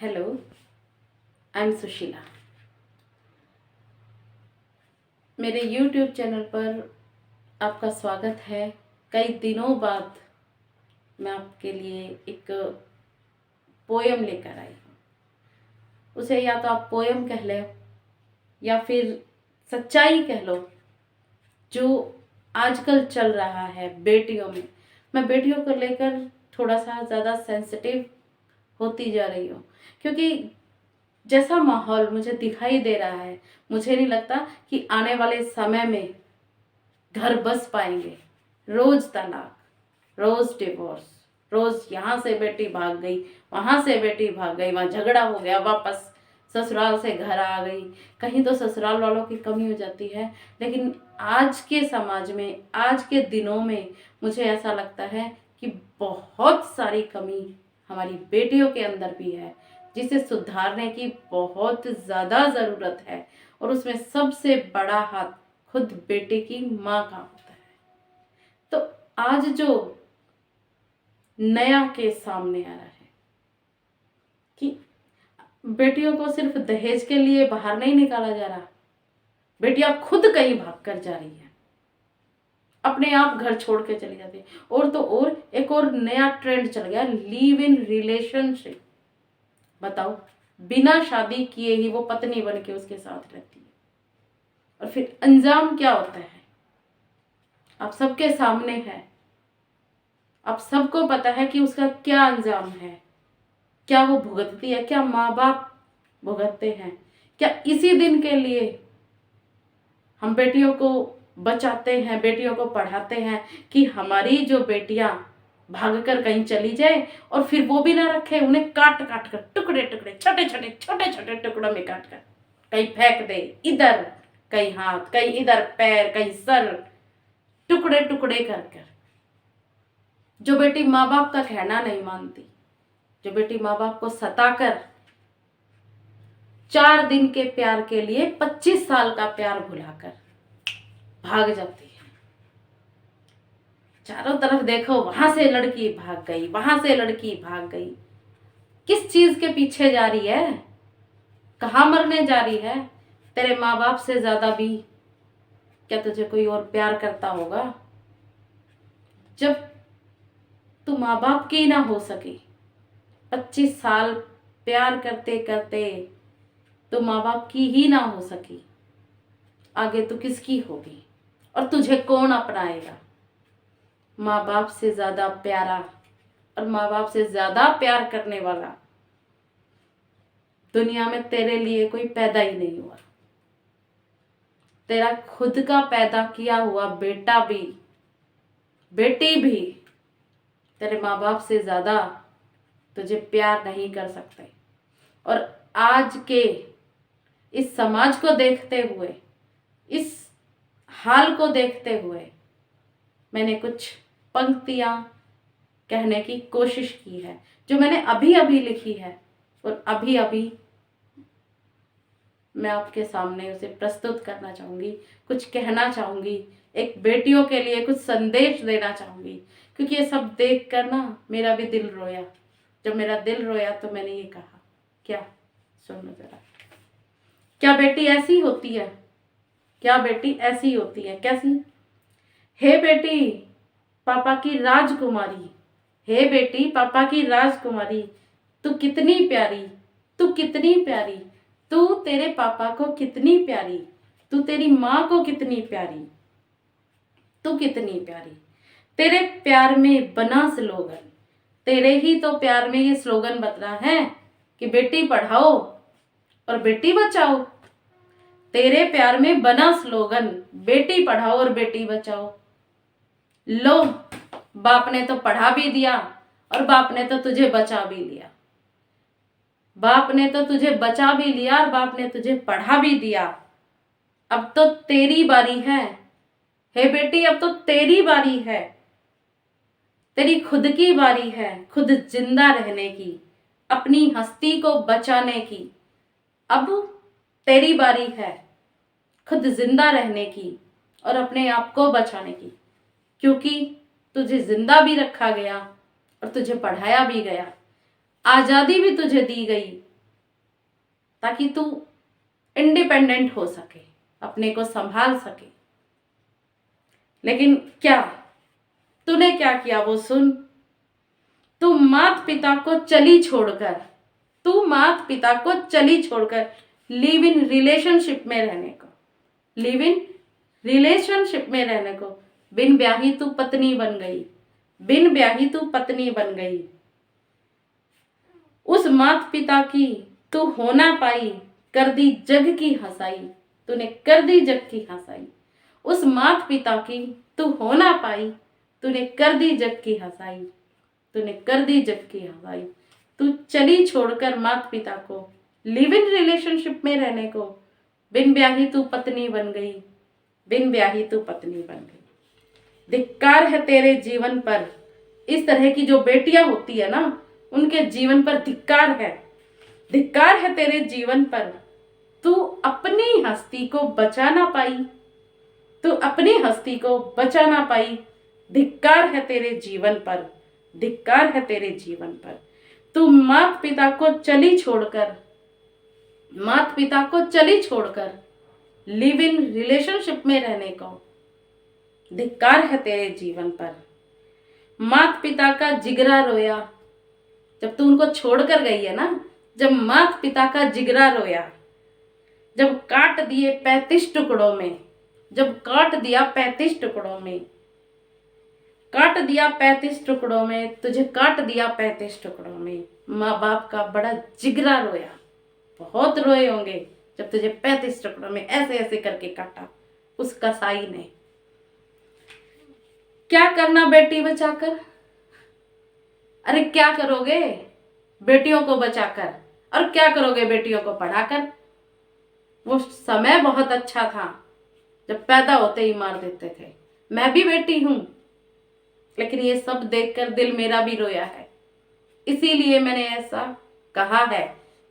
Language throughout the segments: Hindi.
Hello, I am Sushila. मेरे YouTube चैनल पर आपका स्वागत है। कई दिनों बाद मैं आपके लिए एक पोयम लेकर आई हूँ। उसे या तो आप पोयम कह लो या फिर सच्चाई कह लो। जो आजकल चल रहा है बेटियों में, मैं बेटियों को लेकर थोड़ा सा ज़्यादा सेंसिटिव होती जा रही हूँ, क्योंकि जैसा माहौल मुझे दिखाई दे रहा है, मुझे नहीं लगता कि आने वाले समय में घर बस पाएंगे। रोज तलाक, रोज डिवोर्स, रोज यहाँ से बेटी भाग गई, वहां से बेटी भाग गई, वहां झगड़ा हो गया, वापस ससुराल से घर आ गई। कहीं तो ससुराल वालों की कमी हो जाती है, लेकिन आज के समाज में, आज के दिनों में मुझे ऐसा लगता है कि बहुत सारी कमी हमारी बेटियों के अंदर भी है, जिसे सुधारने की बहुत ज़्यादा ज़रूरत है। और उसमें सबसे बड़ा हाथ खुद बेटे की माँ का होता है। तो आज जो नया केस सामने आ रहा है कि बेटियों को सिर्फ दहेज के लिए बाहर नहीं निकाला जा रहा, बेटियां खुद कहीं भाग कर जा रही है, अपने आप घर छोड़ के चली जाती है। और तो और एक और नया ट्रेंड चल गया, लिव इन रिलेशनशिप। बताओ, बिना शादी किए ही वो पत्नी बन के उसके साथ रहती है, और फिर अंजाम क्या होता है आप सबके सामने है। आप सबको पता है कि उसका क्या अंजाम है, क्या वो भुगतती है, क्या माँ बाप भुगतते हैं। क्या इसी दिन के लिए हम बेटियों को बचाते हैं, बेटियों को पढ़ाते हैं कि हमारी जो बेटियां भागकर कहीं चली जाए और फिर वो भी ना रखे, उन्हें काट काट कर टुकड़े टुकड़े, छोटे छोटे टुकड़ों में काट कर कहीं फेंक दे, इधर कहीं हाथ, कहीं इधर पैर, कहीं सर, टुकड़े टुकड़े कर कर। जो बेटी माँ बाप का कहना नहीं मानती, जो बेटी माँ बाप को सताकर 4 दिन के प्यार के लिए 25 साल का प्यार भुलाकर भाग जाती है। चारों तरफ देखो, वहां से लड़की भाग गई, वहां से लड़की भाग गई। किस चीज के पीछे जा रही है, कहाँ मरने जा रही है? तेरे माँ बाप से ज्यादा भी क्या तुझे कोई और प्यार करता होगा? जब तू माँ बाप की ना हो सकी, 25 साल प्यार करते करते तो माँ बाप की ही ना हो सकी, आगे तो किसकी होगी? और तुझे कौन अपनाएगा? माँ बाप से ज्यादा प्यारा और माँ बाप से ज्यादा प्यार करने वाला दुनिया में तेरे लिए कोई पैदा ही नहीं हुआ। तेरा खुद का पैदा किया हुआ बेटा भी, बेटी भी तेरे माँ बाप से ज्यादा तुझे प्यार नहीं कर सकते। और आज के इस समाज को देखते हुए, इस हाल को देखते हुए, मैंने कुछ पंक्तियां कहने की कोशिश की है, जो मैंने अभी अभी लिखी है, और अभी अभी मैं आपके सामने उसे प्रस्तुत करना चाहूँगी, कुछ कहना चाहूँगी, एक बेटियों के लिए कुछ संदेश देना चाहूँगी। क्योंकि ये सब देख कर ना मेरा भी दिल रोया। जब मेरा दिल रोया तो मैंने ये कहा, क्या, सुनो जरा, क्या बेटी ऐसी होती है? क्या बेटी ऐसी होती है? कैसी? हे बेटी पापा की राजकुमारी, हे बेटी पापा की राजकुमारी, तू कितनी प्यारी, तू कितनी प्यारी, तू तेरे पापा को कितनी प्यारी, तू तेरी माँ को कितनी प्यारी, तू कितनी प्यारी। तेरे प्यार में बना स्लोगन, तेरे ही तो प्यार में ये स्लोगन बतना है कि बेटी पढ़ाओ और बेटी बचाओ। तेरे प्यार में बना स्लोगन, बेटी पढ़ाओ और बेटी बचाओ। लो, बाप ने तो पढ़ा भी दिया और बाप ने तो तुझे बचा भी लिया। बाप ने तो तुझे बचा भी लिया और बाप ने तुझे पढ़ा भी दिया। अब तो तेरी बारी है, हे बेटी, अब तो तेरी बारी है। तेरी खुद की बारी है, खुद जिंदा रहने की, अपनी हस्ती को बचाने की। अब तेरी बारी है खुद जिंदा रहने की और अपने आप को बचाने की, क्योंकि तुझे जिंदा भी रखा गया और तुझे पढ़ाया भी गया। आजादी भी तुझे दी गई ताकि तू इंडिपेंडेंट हो सके, अपने को संभाल सके। लेकिन क्या तूने क्या किया वो सुन। तू माता पिता को चली छोड़कर, तू माता पिता को चली छोड़कर लिव इन रिलेशनशिप में रहने को, लिव इन रिलेशनशिप में रहने को, बिन ब्याही तू पत्नी बन गई, बिन ब्याही तू पत्नी बन गई। उस माता पिता की तू हो ना पाई, कर दी जग की हंसाई, तूने कर दी जग की हंसाई। उस माता पिता की तू हो ना पाई, तूने कर दी जग की हंसाई, तूने कर दी जग की हंसाई। तू चली छोड़कर माता पिता को, लिव इन रिलेशनशिप में रहने को, बिन ब्याही तू पत्नी बन गई, बिन ब्याही तू पत्नी बन गई। धिक्कार है तेरे जीवन पर। इस तरह की जो बेटियां होती है ना, उनके जीवन पर धिक्कार है, धिक्कार है तेरे जीवन पर। तू अपनी हस्ती को बचा ना पाई, तू अपनी हस्ती को बचा ना पाई। धिक्कार है तेरे जीवन पर, धिक्कार है तेरे जीवन पर। तू माता पिता को चली छोड़कर, माता पिता को चली छोड़कर लिव इन रिलेशनशिप में रहने को, धिक्कार है तेरे जीवन पर। माता पिता का जिगरा रोया, जब तू उनको छोड़कर गई है ना, जब माता पिता का जिगरा रोया, जब काट दिए 35 टुकड़ों में, जब काट दिया 35 टुकड़ों में, काट दिया 35 टुकड़ों में, तुझे काट दिया 35 टुकड़ों में। माँ बाप का बड़ा जिगरा रोया, बहुत रोए होंगे जब तुझे 35 टुकड़ों में ऐसे ऐसे करके काटा उस कसाई ने। क्या करना बेटी बचाकर, अरे क्या करोगे बेटियों को बचाकर, और क्या करोगे बेटियों को पढ़ाकर। वो समय बहुत अच्छा था जब पैदा होते ही मार देते थे। मैं भी बेटी हूं, लेकिन ये सब देखकर दिल मेरा भी रोया है। इसीलिए मैंने ऐसा कहा है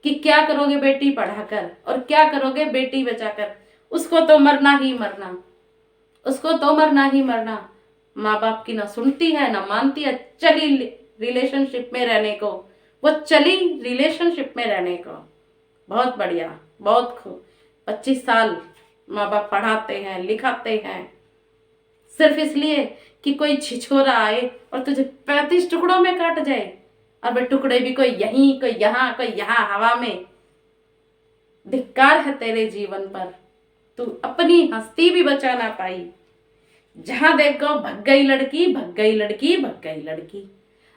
कि क्या करोगे बेटी पढ़ाकर और क्या करोगे बेटी बचाकर। उसको तो मरना ही मरना, उसको तो मरना ही मरना। माँ बाप की ना सुनती है ना मानती है, चली रिलेशनशिप में रहने को, वो चली रिलेशनशिप में रहने को। बहुत बढ़िया, बहुत खूब। 25 साल माँ बाप पढ़ाते हैं लिखाते हैं, सिर्फ इसलिए कि कोई छिछोरा आए और तुझे 35 टुकड़ों में काट जाए। और वे टुकड़े भी कोई यहीं कोई यहाँ कोई यहाँ हवा में। धिक्कार है तेरे जीवन पर, तू अपनी हस्ती भी बचा ना पाई। जहां देखो भग गई लड़की, भग गई लड़की, भग गई लड़की।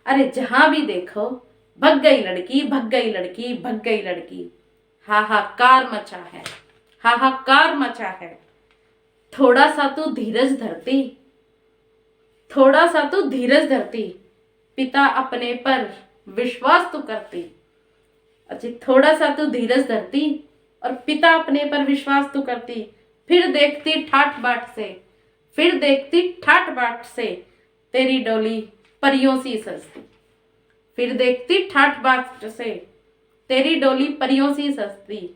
अरे जहां भी देखो भग गई लड़की, भग गई लड़की, भग गई लड़की। हाहाकार मचा है, हाहाकार मचा है। थोड़ा सा तू धीरज धरती, थोड़ा सा तू धीरज धरती, पिता अपने पर विश्वास तो करती। अच्छा, थोड़ा सा तू धीरज धरती और पिता अपने पर विश्वास तो करती। फिर देखती ठाट बाट से, फिर देखती ठाट बाट से तेरी डोली परियों सी सजती। फिर देखती ठाट बाट से तेरी डोली परियों सी सजती।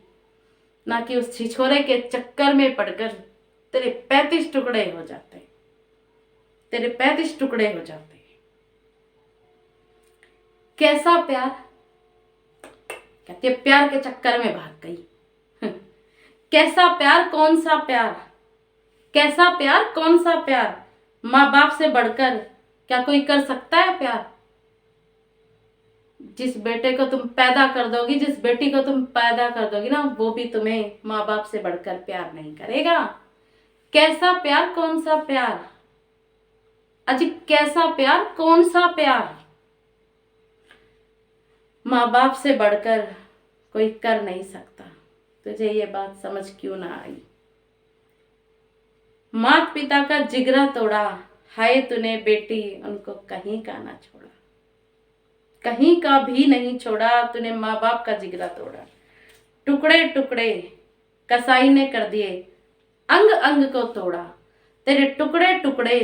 ना कि उस छिछोरे के चक्कर में पड़कर तेरे 35 टुकड़े हो जाते, तेरे 35 टुकड़े हो जाते। कैसा प्यार, कहते प्यार के चक्कर में भाग गई। कैसा प्यार, कौन सा प्यार, कैसा प्यार, कौन सा प्यार। माँ बाप से बढ़कर क्या कोई कर सकता है प्यार। जिस बेटे को तुम पैदा कर दोगी, जिस बेटी को तुम पैदा कर दोगी ना, वो भी तुम्हें माँ बाप से बढ़कर प्यार नहीं करेगा। कैसा प्यार, कौन सा प्यार, अजी कैसा प्यार, कौन सा प्यार। माँ बाप से बढ़कर कोई कर नहीं सकता। तुझे ये बात समझ क्यों ना आई। माता पिता का जिगरा तोड़ा, हाय तूने बेटी उनको कहीं का ना छोड़ा, कहीं का भी नहीं छोड़ा। तूने माँ बाप का जिगरा तोड़ा, टुकड़े टुकड़े कसाई ने कर दिए, अंग अंग को तोड़ा। तेरे टुकड़े टुकड़े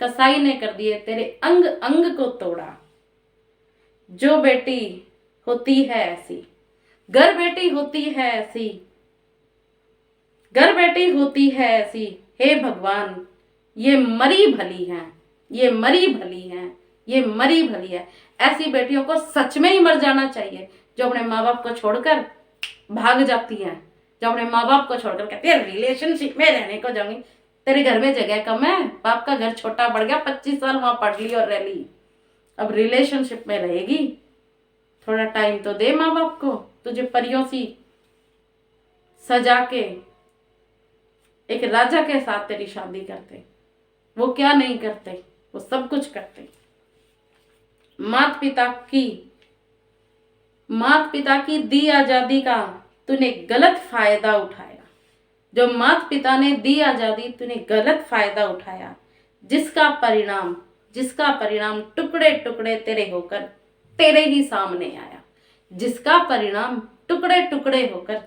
कसाई ने कर दिए, तेरे अंग अंग को तोड़ा। जो बेटी होती है ऐसी, घर बेटी होती है ऐसी, घर बेटी होती है ऐसी, हे भगवान ये मरी भली है, ये मरी भली है, ये मरी भली है। ऐसी बेटियों को सच में ही मर जाना चाहिए जो अपने माँ बाप को छोड़कर भाग जाती हैं, जो अपने माँ बाप को छोड़कर कहती है रिलेशनशिप में रहने को जाऊंगी। तेरे घर में जगह कम है, बाप का घर छोटा पड़ गया, 25 साल वहां पढ़ ली और रह ली, अब रिलेशनशिप में रहेगी। थोड़ा टाइम तो दे माँ बाप को, तुझे परियों सी सजा के एक राजा के साथ तेरी शादी करते। वो क्या नहीं करते, वो सब कुछ करते। माता पिता की दी आजादी का तूने गलत फायदा उठाया। जो माता पिता ने दी आजादी तूने गलत फायदा उठाया, जिसका परिणाम टुकड़े टुकड़े तेरे होकर तेरे ही सामने आया। जिसका परिणाम टुकड़े टुकड़े होकर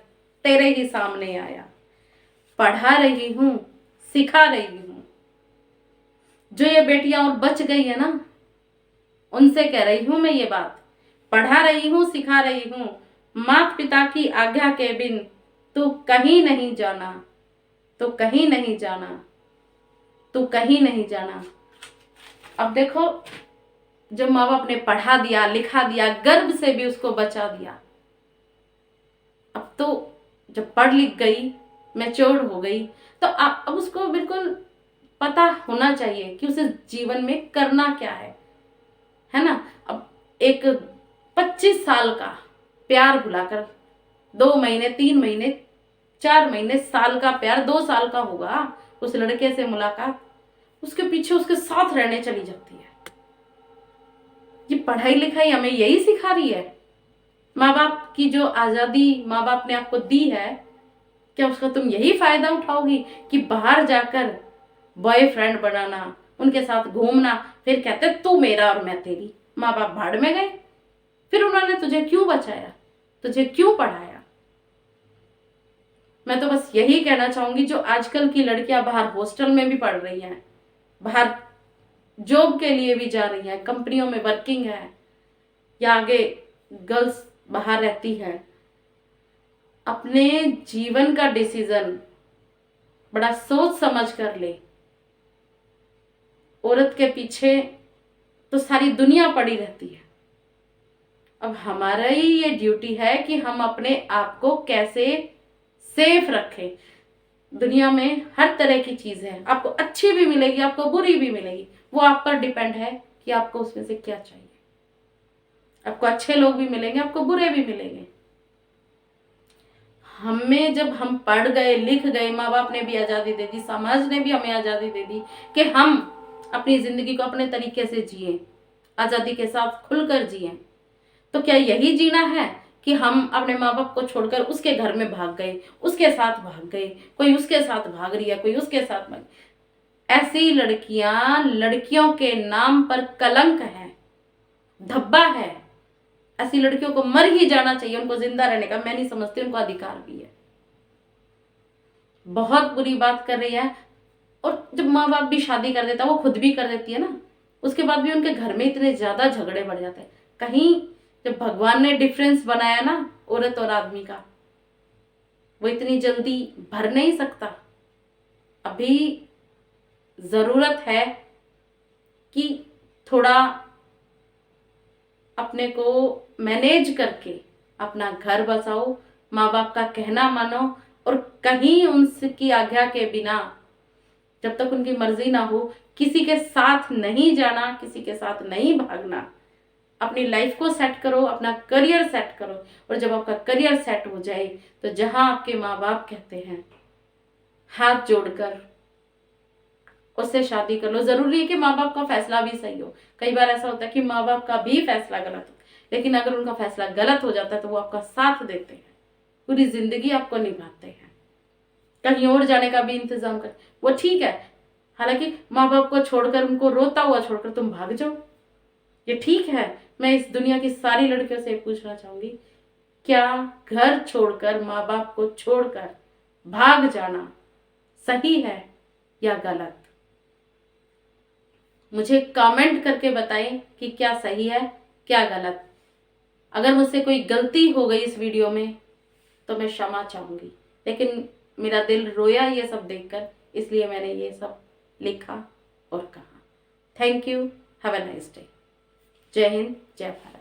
तेरे ही सामने आया। पढ़ा रही हूं, सिखा रही हूं। जो ये बेटियां और बच गई है ना, उनसे कह रही हूं मैं ये बात। पढ़ा रही हूं, सिखा रही हूं। माता पिता की आज्ञा के बिन तू कहीं नहीं जाना, तू कहीं नहीं जाना, तू कहीं नहीं जाना। अब देखो, जब माँ बाप ने पढ़ा दिया, लिखा दिया, गर्भ से भी उसको बचा दिया, अब तो जब पढ़ लिख गई, मैच्योर हो गई, तो अब उसको बिल्कुल पता होना चाहिए कि उसे जीवन में करना क्या है ना। अब एक 25 साल का प्यार भुलाकर 2 महीने, 3 महीने, 4 महीने, साल का प्यार, 2 साल का होगा उस लड़के से मुलाकात, उसके पीछे उसके साथ रहने चली जाती है। ये पढ़ाई लिखाई हमें यही सिखा रही है। माँ बाप की जो आजादी माँ बाप ने आपको दी है, क्या उसका तुम यही फायदा उठाओगी कि बाहर जाकर बॉयफ्रेंड बनाना, उनके साथ घूमना, फिर कहते तू मेरा और मैं तेरी। माँ बाप भाड़ में गए, फिर उन्होंने तुझे क्यों बचाया, तुझे क्यों पढ़ाया। मैं तो बस यही कहना चाहूंगी, जो आजकल की लड़कियां बाहर हॉस्टल में भी पढ़ रही हैं, बाहर जॉब के लिए भी जा रही हैं, कंपनियों में वर्किंग है, या आगे गर्ल्स बाहर रहती हैं, अपने जीवन का डिसीजन बड़ा सोच समझ कर ले। औरत के पीछे तो सारी दुनिया पड़ी रहती है। अब हमारा ही ये ड्यूटी है कि हम अपने आप को कैसे सेफ रखें। दुनिया में हर तरह की चीज है, आपको अच्छी भी मिलेगी, आपको बुरी भी मिलेगी, वो आप पर डिपेंड है कि आपको उसमें से क्या चाहिए। आपको अच्छे लोग भी मिलेंगे, आपको बुरे भी मिलेंगे। हमें जब हम पढ़ गए, लिख गए, माँ बाप ने भी आजादी दे दी, समाज ने भी हमें आजादी दे दी कि हम अपनी जिंदगी को अपने तरीके से जिए, आजादी के साथ खुलकर जिए, तो क्या यही जीना है कि हम अपने माँ बाप को छोड़कर उसके घर में भाग गए, उसके साथ भाग गए, कोई उसके साथ भाग रही है, कोई उसके साथ भाग। ऐसी लड़कियों के नाम पर कलंक है, धब्बा है। ऐसी लड़कियों को मर ही जाना चाहिए, उनको जिंदा रहने का मैं नहीं समझती उनको अधिकार भी है। बहुत बुरी बात कर रही है। और जब माँ बाप भी शादी कर देता है, वो खुद भी कर देती है ना, उसके बाद भी उनके घर में इतने ज्यादा झगड़े बढ़ जाते हैं। कहीं जब भगवान ने डिफरेंस बनाया ना औरत और आदमी का, वो इतनी जल्दी भर नहीं सकता। अभी जरूरत है कि थोड़ा अपने को मैनेज करके अपना घर बसाओ, माँ बाप का कहना मानो, और कहीं उनकी आज्ञा के बिना, जब तक उनकी मर्जी ना हो, किसी के साथ नहीं जाना, किसी के साथ नहीं भागना। अपनी लाइफ को सेट करो, अपना करियर सेट करो, और जब आपका करियर सेट हो जाए तो जहां आपके माँ बाप कहते हैं हाथ जोड़कर उससे शादी कर लो। जरूरी है कि माँ बाप का फैसला भी सही हो। कई बार ऐसा होता है कि माँ बाप का भी फैसला गलत हो, लेकिन अगर उनका फैसला गलत हो जाता है तो वो आपका साथ देते हैं, पूरी जिंदगी आपको निभाते हैं, कहीं और जाने का भी इंतजाम कर, वो ठीक है। हालांकि माँ बाप को छोड़कर, उनको रोता हुआ छोड़कर तुम भाग जाओ, ये ठीक है। मैं इस दुनिया की सारी लड़कियों से पूछना चाहूंगी, क्या घर छोड़कर, माँ बाप को छोड़कर भाग जाना सही है या गलत? मुझे कमेंट करके बताएं कि क्या सही है, क्या गलत। अगर मुझसे कोई गलती हो गई इस वीडियो में तो मैं क्षमा चाहूंगी, लेकिन मेरा दिल रोया ये सब देखकर, इसलिए मैंने ये सब लिखा और कहा। Thank you, have a nice day. जय हिंद, जय भारत।